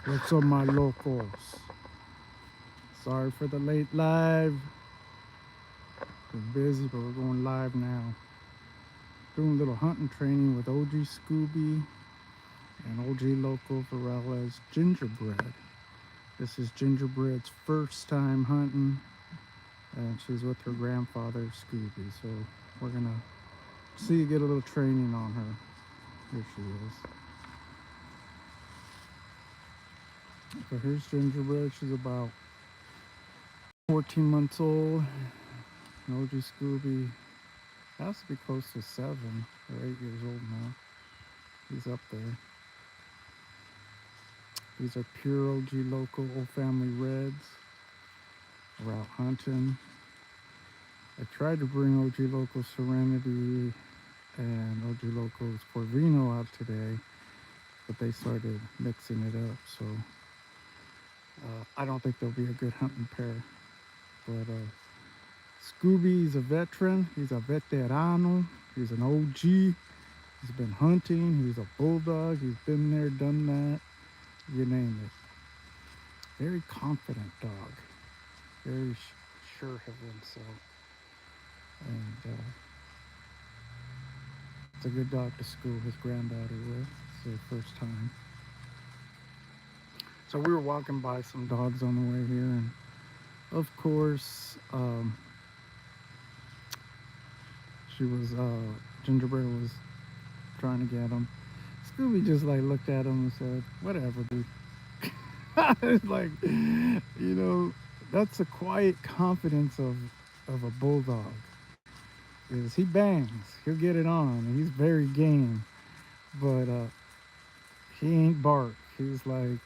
What's up, my locals? Sorry for the late live. We're busy, but we're going live now. Doing a little hunting training with OG Scooby and OG Loco Varela's Gingerbread. This is Gingerbread's first time hunting, and she's with her grandfather, Scooby. So we're gonna see you get a little training on her. Here she is. So here's Gingerbread. She's about 14 months old. And OG Scooby has to be close to 7 or 8 years old now. He's up there. These are pure OG Local Old Family Reds. We're out hunting. I tried to bring OG Local Serenity and OG Local's Porvino out today, but they started mixing it up, so I don't think they'll be a good hunting pair. But Scooby's a veteran. He's a veterano. He's an OG. He's been hunting. He's a bulldog. He's been there, done that. You name it. Very confident dog. Very sure of himself. And it's a good dog to school his granddaughter with. It's their first time. So we were walking by some dogs on the way here, and of course, Gingerbread was trying to get him. Scooby just like looked at him and said, "Whatever, dude." It's like, that's the quiet confidence of a bulldog. Is he bangs, he'll get it on, and he's very game, but he ain't bark. He's like,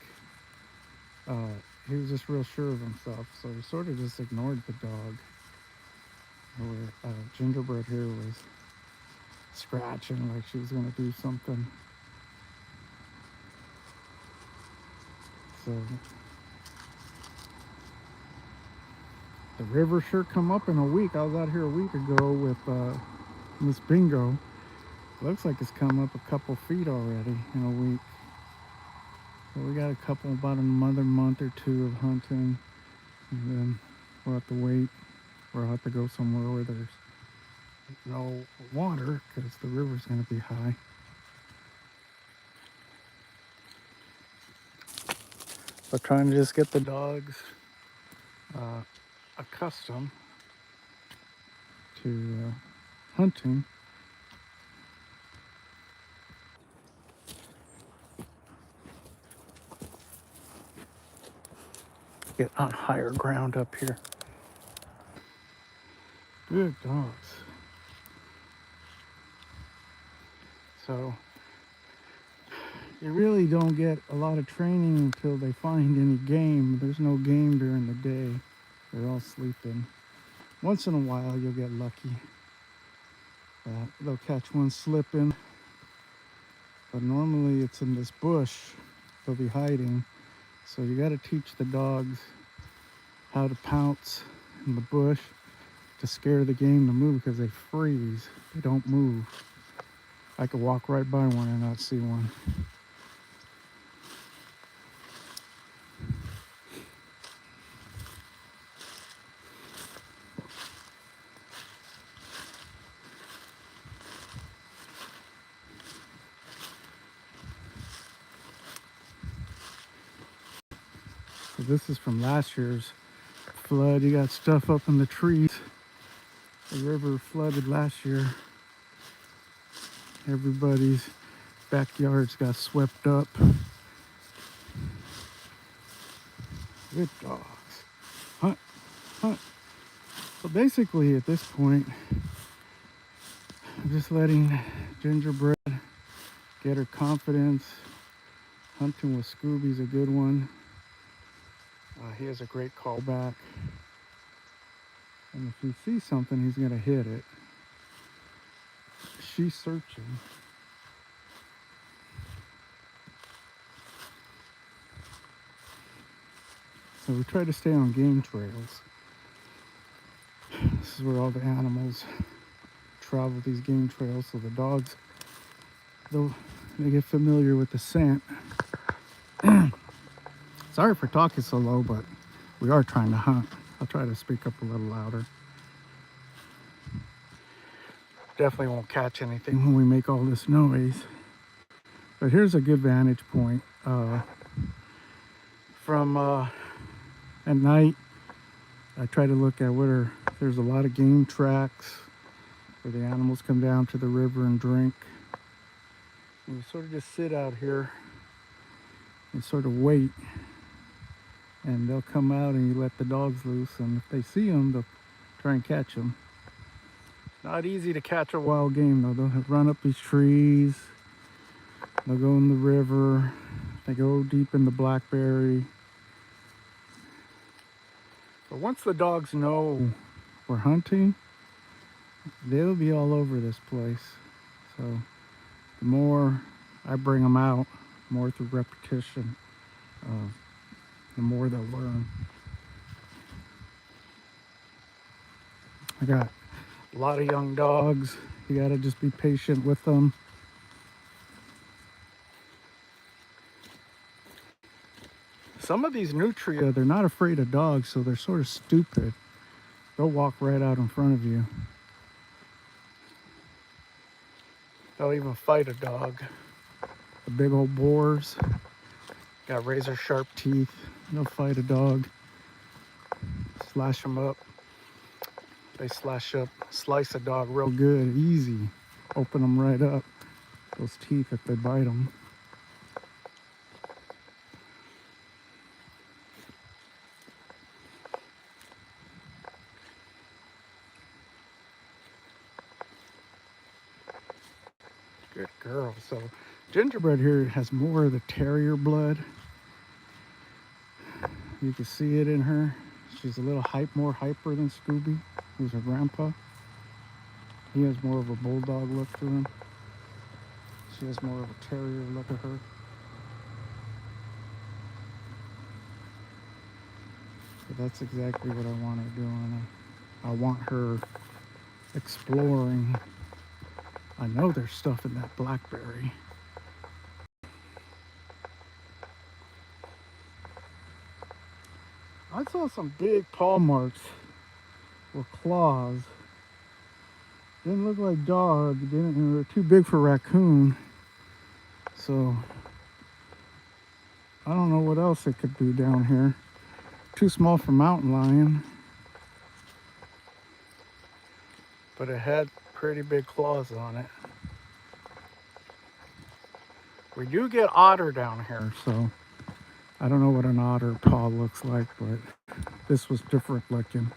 he was just real sure of himself, so he sort of just ignored the dog. Where Gingerbread here was scratching like she was gonna do something. So the river sure come up in a week. I was out here a week ago with Miss Bingo. Looks like it's come up a couple feet already in a week. So we got a couple, about another month or two of hunting, and then we'll have to wait. We'll have to go somewhere where there's no water because the river's going to be high. But trying to just get the dogs accustomed to hunting. Get on higher ground up here. Good dogs. So you really don't get a lot of training until they find any game. There's no game during the day. They're all sleeping. Once in a while you'll get lucky. They'll catch one slipping. But normally it's in this bush. They'll be hiding. So you got to teach the dogs how to pounce in the bush to scare the game to move, because they freeze. They don't move. I could walk right by one and not see one. So this is from last year's flood. You got stuff up in the trees. The river flooded last year. Everybody's backyards got swept up. Good dogs. Hunt, hunt. So basically at this point, I'm just letting Gingerbread get her confidence. Hunting with Scooby's a good one. He has a great callback. And if he sees something, he's going to hit it. She's searching. So we try to stay on game trails. This is where all the animals travel, these game trails, so the dogs, they get familiar with the scent. Sorry for talking so low, but we are trying to hunt. I'll try to speak up a little louder. Definitely won't catch anything when we make all this noise. But here's a good vantage point. From at night, I try to look at where there's a lot of game tracks where the animals come down to the river and drink. And you sort of just sit out here and sort of wait. And they'll come out and you let the dogs loose. And if they see them, they'll try and catch them. Not easy to catch a wild game though. They'll run up these trees. They'll go in the river. They go deep in the blackberry. But once the dogs know we're hunting, they'll be all over this place. So the more I bring them out, more through repetition, the more they'll learn. I got a lot of young dogs. You gotta just be patient with them. Some of these nutria, they're not afraid of dogs, so they're sort of stupid. They'll walk right out in front of you. They'll even fight a dog. The big old boars got razor sharp teeth. They'll fight a dog. Slash them up. They slice a dog real good, easy. Open them right up. Those teeth if they bite them. Good girl. So Gingerbread here has more of the terrier blood. You can see it in her. She's a little more hyper than Scooby, who's her grandpa. He has more of a bulldog look to him. She has more of a terrier look at her. But that's exactly what I want her doing. I want her exploring. I know there's stuff in that blackberry. I saw some big paw marks with claws. Didn't look like dog. They were too big for raccoon. So I don't know what else it could be down here. Too small for mountain lion. But it had pretty big claws on it. We do get otter down here, so I don't know what an otter paw looks like, but this was different looking.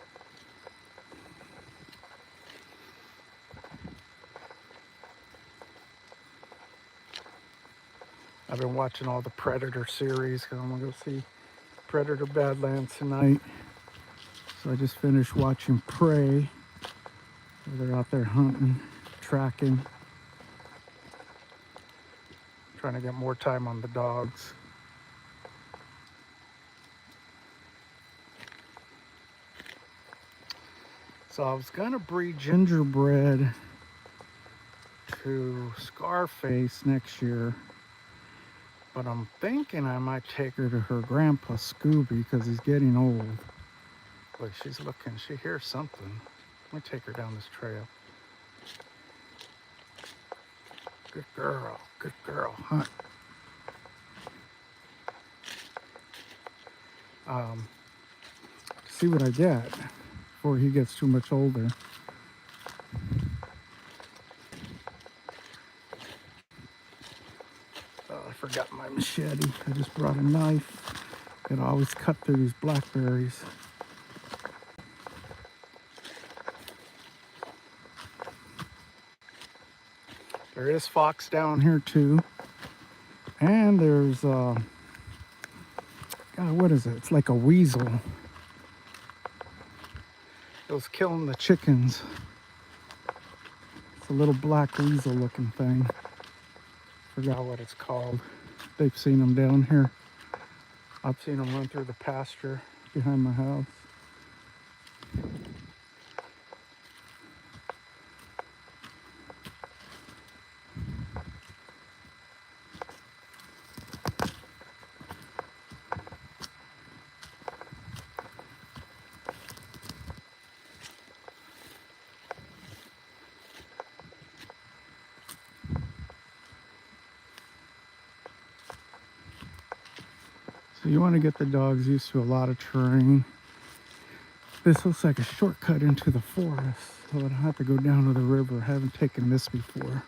I've been watching all the Predator series because I'm gonna go see Predator Badlands tonight. So I just finished watching Prey. They're out there hunting, tracking, trying to get more time on the dogs. So I was gonna breed Gingerbread to Scarface next year, but I'm thinking I might take her to her grandpa Scooby because he's getting old. Look, she's looking, she hears something. Let me take her down this trail. Good girl, hunt. See what I get before he gets too much older. Oh, I forgot my machete. I just brought a knife. Gotta always cut through these blackberries. There is fox down here too. And there's, God, what is it? It's like a weasel. It was killing the chickens. It's a little black weasel looking thing. Forgot what it's called. They've seen them down here. I've seen them run through the pasture behind my house. you want to get the dogs used to a lot of terrain. This looks like a shortcut into the forest, so I don't have to go down to the river. I haven't taken this before.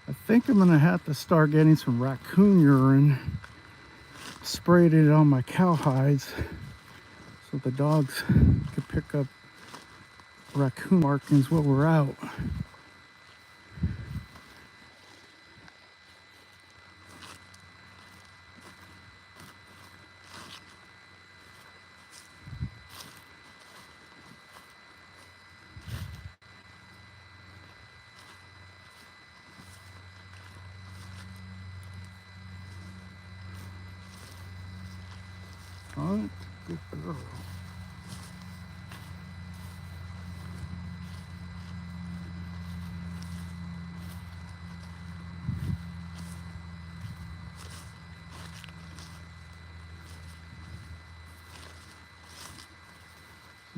I think I'm gonna have to start getting some raccoon urine, sprayed it on my cowhides so the dogs can pick up raccoon markings while we're out. Alright, good girl.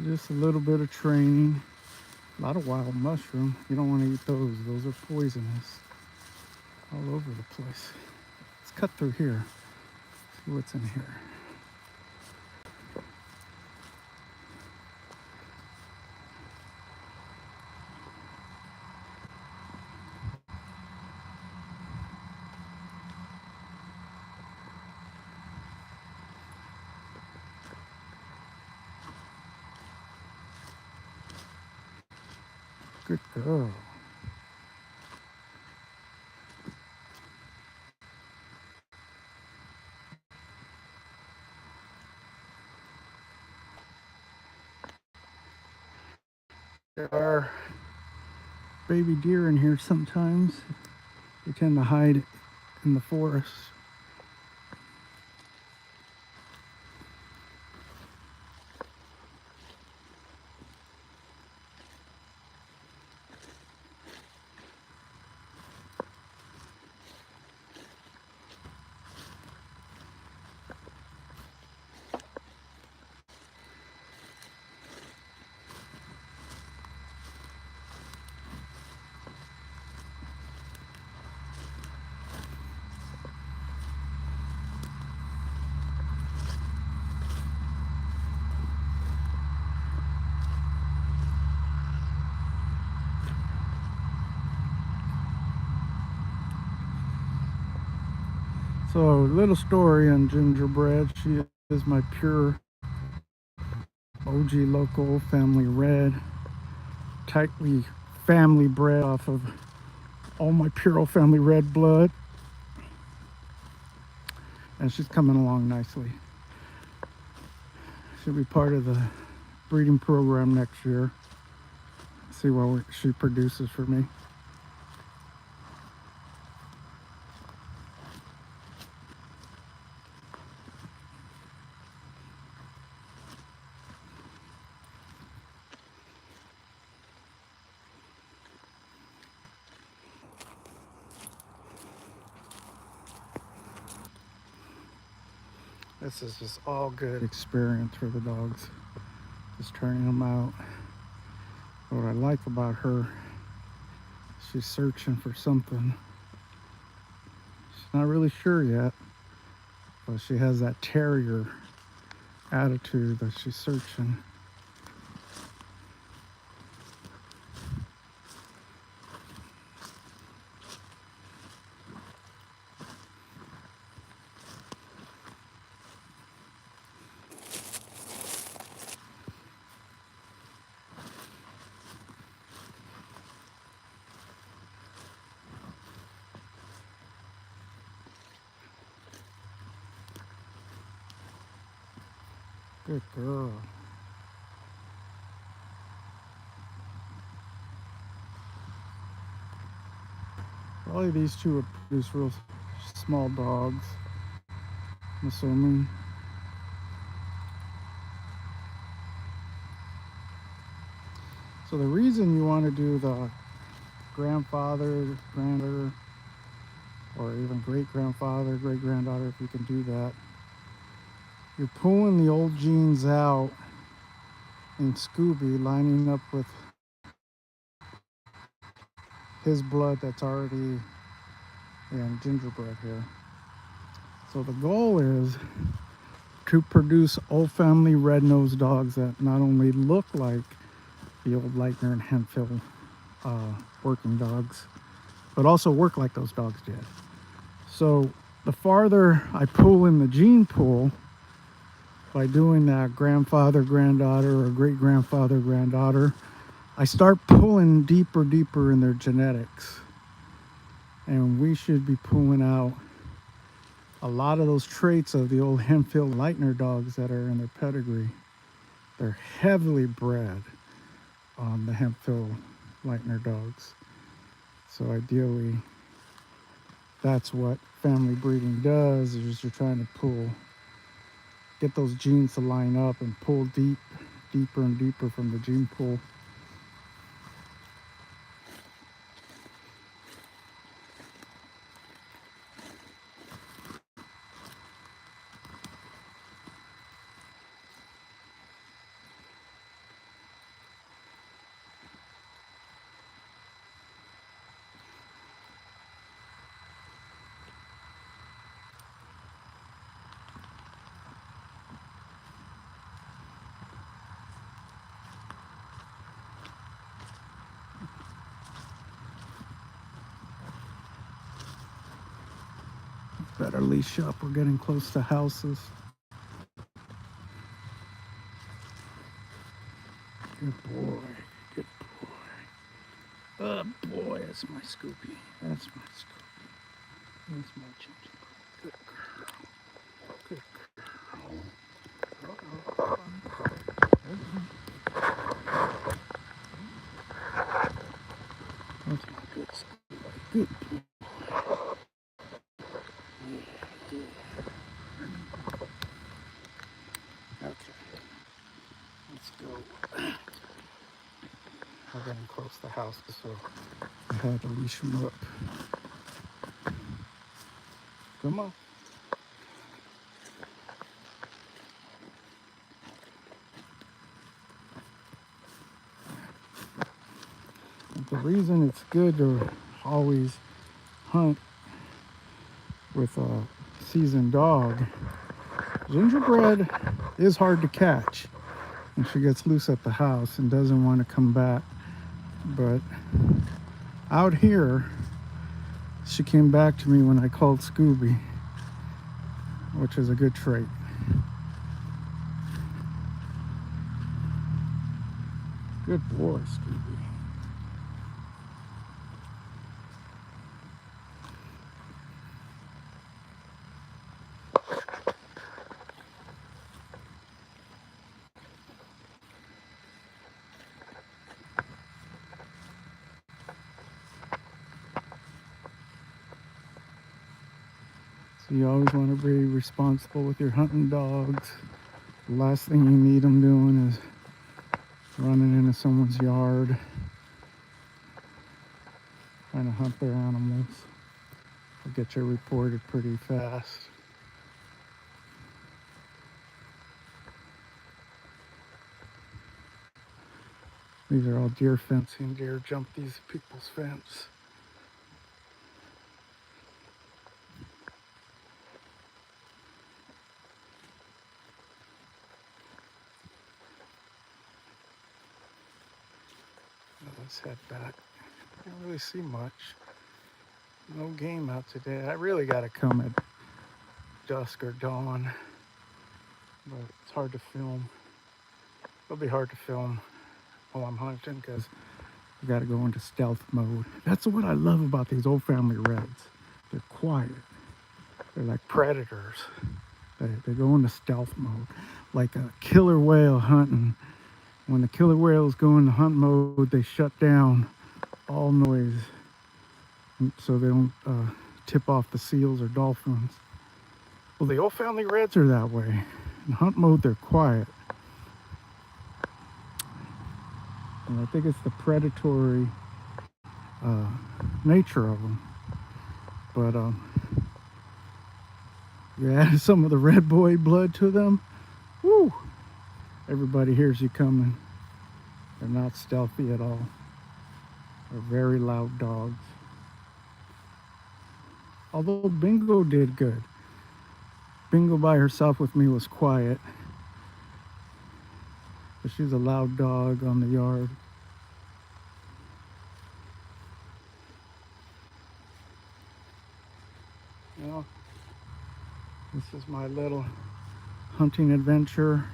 Just a little bit of training. A lot of wild mushroom. You don't want to eat those. Those are poisonous. All over the place. Let's cut through here. See what's in here. Good girl. There are baby deer in here sometimes. They tend to hide in the forest. So, a little story on Gingerbread. She is my pure OG Loco family red, tightly family bred off of all my pure family red blood. And she's coming along nicely. She'll be part of the breeding program next year. See what she produces for me. This is just all good experience for the dogs. Just turning them out. What I like about her, she's searching for something. She's not really sure yet, but she has that terrier attitude that she's searching. Good girl. Probably these two would produce real small dogs, I'm assuming. So the reason you want to do the grandfather, granddaughter, or even great grandfather, great granddaughter, if you can do that, you're pulling the old genes out in Scooby, lining up with his blood that's already in Gingerbread here. So the goal is to produce old family red-nosed dogs that not only look like the old Leitner and Hemphill working dogs, but also work like those dogs did. So the farther I pull in the gene pool by doing that grandfather, granddaughter, or great grandfather, granddaughter, I start pulling deeper in their genetics. And we should be pulling out a lot of those traits of the old Hemphill Leitner dogs that are in their pedigree. They're heavily bred on the Hemphill Leitner dogs. So ideally, that's what family breeding does, is you're trying to get those genes to line up and pull deeper and deeper from the gene pool. Better leash up, we're getting close to houses. Good boy, good boy. Oh boy, that's my Scoopy. That's my Scoopy. That's my Gingerbread. Good girl. Good girl. That's my good Scoopy. Good boy. Okay, let's go. We're getting close to houses, so I had to leash him up. Come on. The reason it's good to always hunt with a seasoned dog, Gingerbread is hard to catch when she gets loose at the house and doesn't want to come back. But out here, she came back to me when I called Scooby, which is a good trait. Good boy, Scooby. So you always want to be responsible with your hunting dogs. The last thing you need them doing is running into someone's yard, trying to hunt their animals. They'll get you reported pretty fast. These are all deer fencing. Deer jump these people's fence. Let's head back. Can't really see much. No game out today. I really got to come at dusk or dawn, but it's hard to film. It'll be hard to film while I'm hunting because you got to go into stealth mode. That's what I love about these old family reds. They're quiet. They're like predators. They go into stealth mode, like a killer whale hunting. When the killer whales go into hunt mode, they shut down all noise so they don't tip off the seals or dolphins. Well, the old family reds are that way. In hunt mode, they're quiet. And I think it's the predatory nature of them. But you add some of the red boy blood to them, woo! Everybody hears you coming. They're not stealthy at all. They're very loud dogs. Although Bingo did good. Bingo by herself with me was quiet. But she's a loud dog on the yard. You know, this is my little hunting adventure.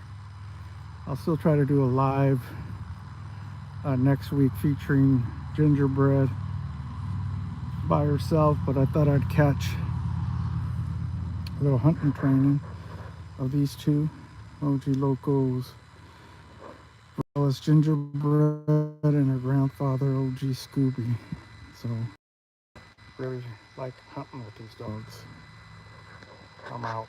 I'll still try to do a live next week featuring Gingerbread by herself, but I thought I'd catch a little hunting training of these two OG Locos. Varela's Gingerbread and her grandfather OG Scooby. So really like hunting with these dogs. I'm out.